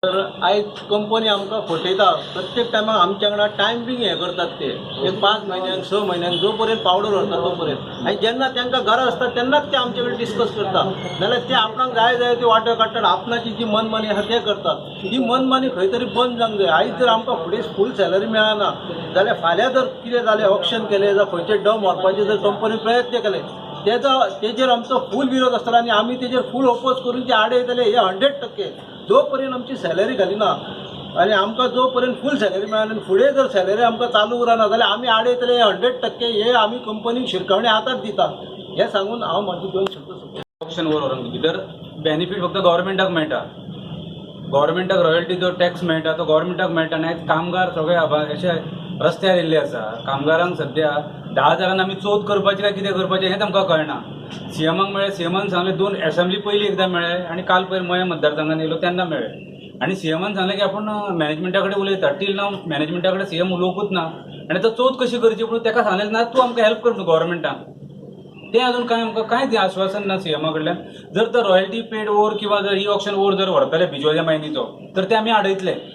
तर आयज कंपनी आमकां फटयता प्रत्येक टायमाक आमच्या वांगडा टायम बी हें करतात ते एक 5 म्हयन्यांक 6 म्हयन्यांक जो पर्यंत पावडर व्हरता तो पर्यंत आनी जेन्ना तांकां गरज आसता तेन्नाच ते आमचे कडेन डिस्कस करता नाल्यार ते आपणाक जाय जाय ते वांटो काडटात आपणाची जी मनमानी आसा ते करतात ही मनमानी खंय तरी बंद जावंक जाय आयज जर आमकां फुडें फूल सॅलरी मेळना जाल्यार फाल्यां जर कितें जालें ऑप्शन केलें जाल्यार खंयचे डम व्हरपाचे जर कंपनी प्रयत्न केले तेजेर आमचो फूल विरोध आसतलो आनी आमी तेजेर फूल ओपोज करून ते आडयतले हे 100% जो पर्यंत आमची सॅलरी घालिना आनी आमकां जो पर्यंत फूल सॅलरी मेळना आनी फुडें जर सॅलरी आमकां चालू उरना जाल्यार आमी आडयतले हे 100% हे आमी कंपनीक शिरकावणी आतांच दिता हे सांगून हांव म्हाजी 2 शब्द सोंपता. ऑप्शन व्हरून भितर बेनिफीट फक्त गव्हर्मेंटाक मेळटा. गव्हर्मेंटाक रॉयल्टी जो टॅक्स मेळटा तो गव्हर्मेंटाक मेळटा आनी कामगार सगळे अशे रस्त्यार येयल्ले आसा. कामगारांक सद्या 10,000 आमी चोत करपाचें काय कितें करपाचें हें तांकां कळना. सीएमाक मेळ्ळें, सीएमान सांगलें 2 असेंब्ली पयलीं एकदां मेळ्ळें आनी काल पयर मया मतदारसंघान येयलो तेन्ना मेळ्ळें आनी सीएमान सांगलें की आपूण मॅनेजमेंटा कडेन उलयता. टील नाव मॅनेजमेंटा कडेन सीएम उलोवंकूच ना आनी तो चोत कशी करची पूण ताका सांगलें ना तूं आमकां हेल्प कर न्हू गव्हर्मेंटाक. तें अजून कांय आमकां कांयच आश्वासन ना सीएमा कडल्यान. जर तो रॉयल्टी पेड ओवर किंवा जर ई ऑक्शन ओवर जर व्हरतले भिजोल्या मायनीचो तर ते आमी आडयतले.